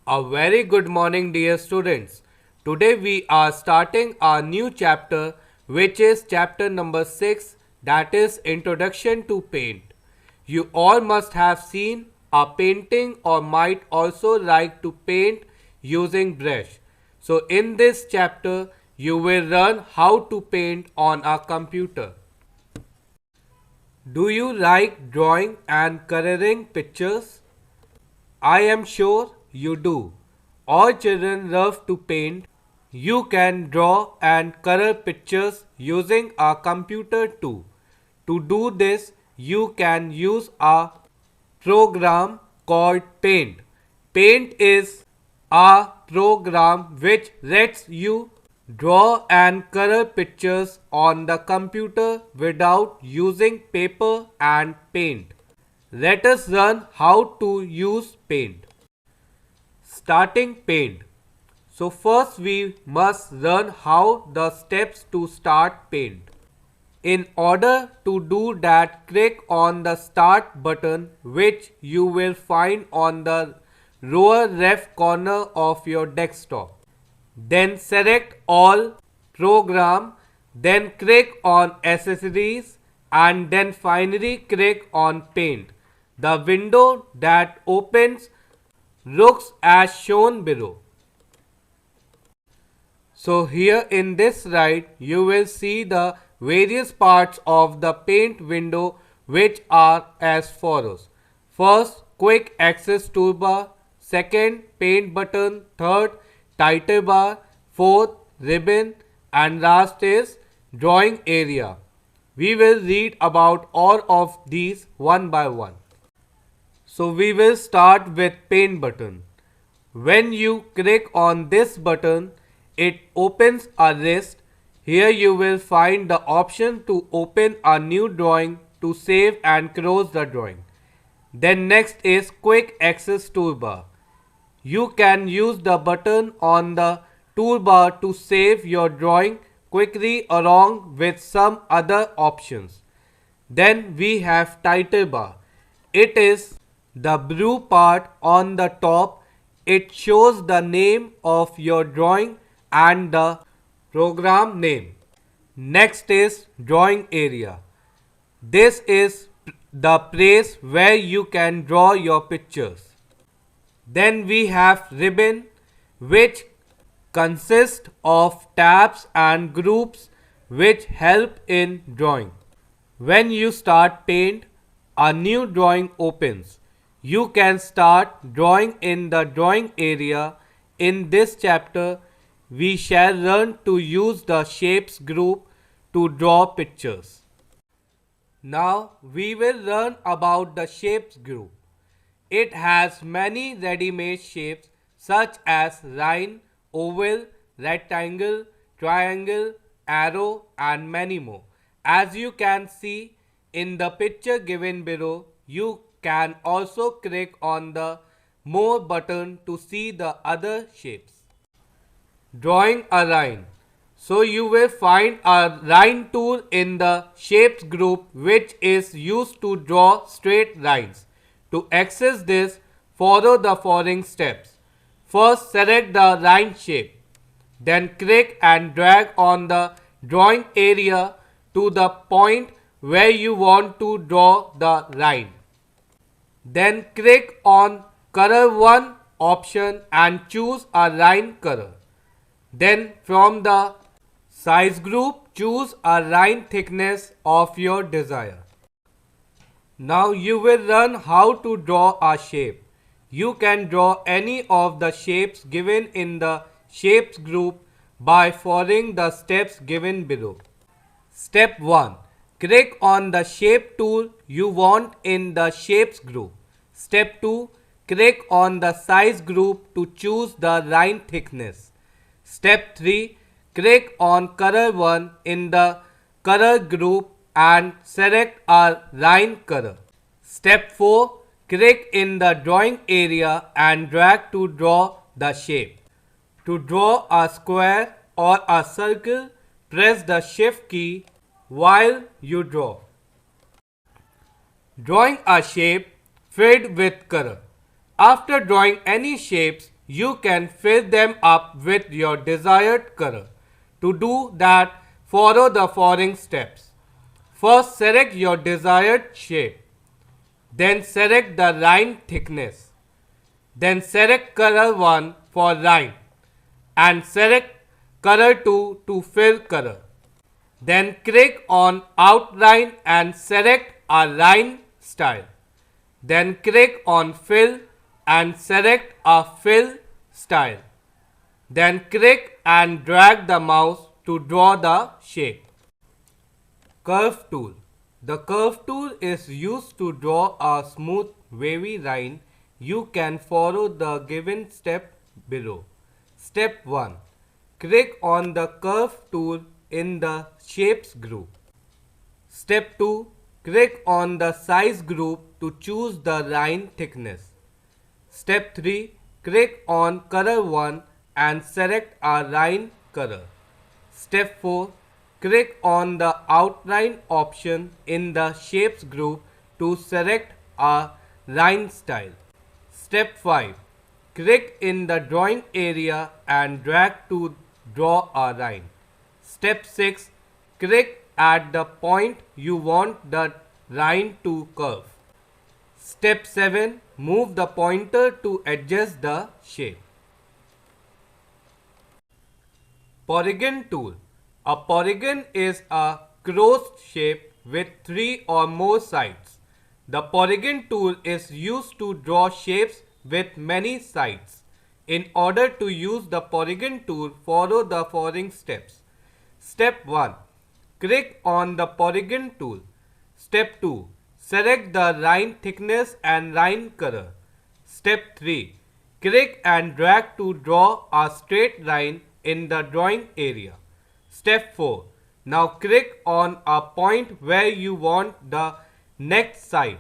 A very good morning, dear students. Today we are starting our new chapter, which is chapter number 6, that is Introduction to Paint. You all must have seen a painting or might also like to paint using brush. So, in this chapter, you will learn how to paint on a computer. Do you like drawing and coloring pictures? I am sure you do. All children love to paint. You can draw and color pictures using a computer too. To do this, you can use a program called Paint. Paint is a program which lets you draw and color pictures on the computer without using paper and paint. Let us learn how to use paint. Starting paint. So first we must learn how the steps to start paint. In order to do that, click on the start button which you will find on the lower left corner of your desktop. Then select all program, then click on accessories and then finally click on paint. The window that opens looks as shown below. So here in this slide you will see the various parts of the paint window which are as follows. First, quick access toolbar. Second, paint button. Third, title bar. Fourth, ribbon. And last is drawing area. We will read about all of these one by one. So we will start with paint button. When you click on this button, it opens a list. Here you will find the option to open a new drawing, to save and close the drawing. Then next is quick access toolbar. You can use the button on the toolbar to save your drawing quickly along with some other options. Then we have title bar. It is the blue part on the top. It shows the name of your drawing and the program name. Next is drawing area. This is the place where you can draw your pictures. Then we have ribbon, which consists of tabs and groups which help in drawing. When you start paint, a new drawing opens. You can start drawing in the drawing area. In this chapter, we shall learn to use the shapes group to draw pictures. Now we will learn about the shapes group. It has many ready-made shapes such as line, oval, rectangle, triangle, arrow and many more. As you can see in the picture given below, you can also click on the more button to see the other shapes. Drawing a line. So you will find a line tool in the shapes group which is used to draw straight lines. To access this, follow the following steps. First, select the line shape. Then click and drag on the drawing area to the point where you want to draw the line. Then click on color 1 option and choose a line color. Then from the size group, choose a line thickness of your desire. Now you will learn how to draw a shape. You can draw any of the shapes given in the shapes group by following the steps given below. Step 1. Click on the shape tool you want in the shapes group. Step 2. Click on the size group to choose the line thickness. Step 3. Click on color 1 in the color group and select a line color. Step 4. Click in the drawing area and drag to draw the shape. To draw a square or a circle, press the shift key while you draw. Drawing a shape filled with color. After drawing any shapes, you can fill them up with your desired color. To do that, follow the following steps. First, select your desired shape. Then select the line thickness. Then select color 1 for line and select color 2 to fill color. Then click on outline and select a line style. Then click on fill and select a fill style. Then click and drag the mouse to draw the shape. Curve tool. The curve tool is used to draw a smooth wavy line. You can follow the given step below. Step 1. Click on the curve tool in the shapes group. Step 2. Click on the size group to choose the line thickness. Step 3. Click on color 1 and select a line color. Step 4. Click on the outline option in the shapes group to select a line style. Step 5. Click in the drawing area and drag to draw a line. Step 6. Click at the point you want the line to curve. Step 7. Move the pointer to adjust the shape. Polygon tool. A polygon is a closed shape with 3 or more sides. The polygon tool is used to draw shapes with many sides. In order to use the polygon tool, follow the following steps. Step 1. Click on the polygon tool. Step 2. Select the line thickness and line color. Step 3. Click and drag to draw a straight line in the drawing area. Step 4. Now click on a point where you want the next side.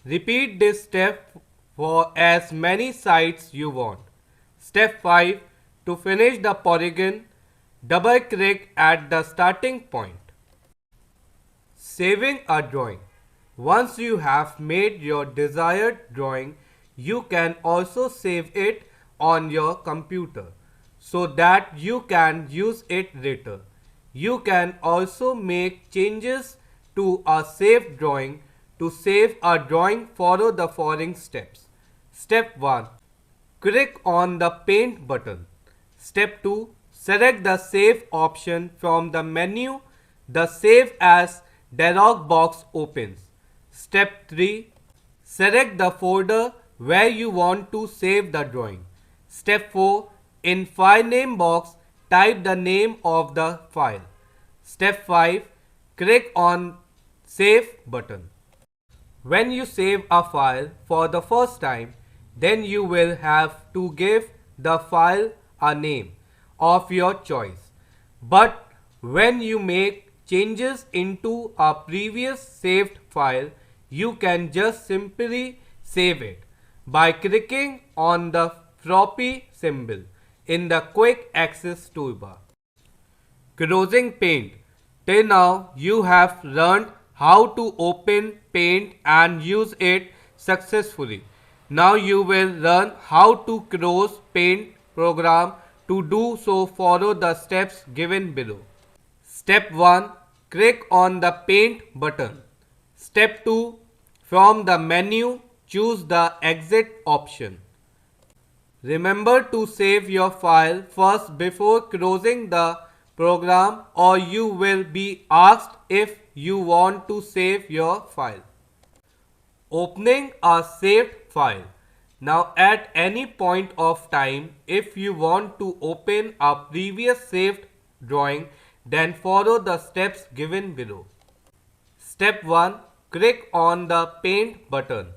Repeat this step for as many sides you want. Step 5. To finish the polygon, double click at the starting point. Saving a drawing. Once you have made your desired drawing, you can also save it on your computer so that you can use it later. You can also make changes to a saved drawing. To save a drawing, follow the following steps. Step 1. Click on the Paint button. Step 2. Select the Save option from the menu. The Save As dialog box opens. Step 3. Select the folder where you want to save the drawing. Step 4. In File Name box, type the name of the file. Step 5. Click on Save button. When you save a file for the first time, then you will have to give the file a name of your choice. But when you make changes into a previous saved file, you can just simply save it by clicking on the floppy symbol in the Quick Access toolbar. Closing Paint. Till now, you have learned how to open Paint and use it successfully. Now you will learn how to close Paint program. To do so, follow the steps given below. Step 1. Click on the Paint button. Step 2. From the menu, choose the Exit option. Remember to save your file first before closing the program, or you will be asked if you want to save your file. Opening a saved file. Now at any point of time, if you want to open a previous saved drawing, then follow the steps given below. Step 1. Click on the Paint button.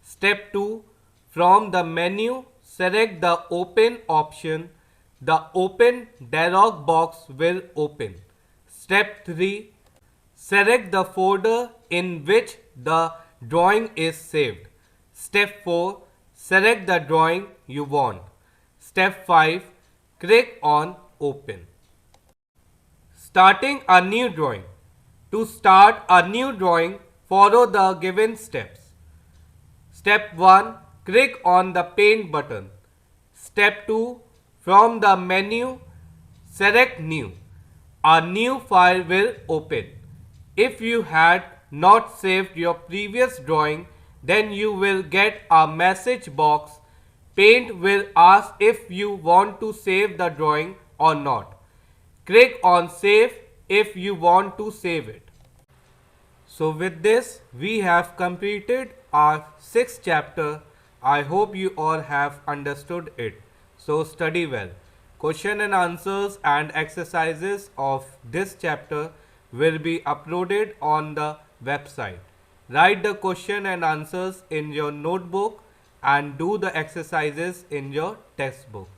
Step 2. From the menu, select the Open option. The Open dialog box will open. Step 3. Select the folder in which the drawing is saved. Step 4. Select the drawing you want. Step 5. Click on Open. Starting a new drawing. To start a new drawing, follow the given steps. Step 1. Click on the Paint button. Step 2. From the menu, select New. A new file will open. If you had not saved your previous drawing, then you will get a message box. Paint will ask if you want to save the drawing or not. Click on Save if you want to save it. So with this, we have completed our 6th chapter. I hope you all have understood it. So study well. Question and answers and exercises of this chapter will be uploaded on the website. Write the question and answers in your notebook and do the exercises in your textbook.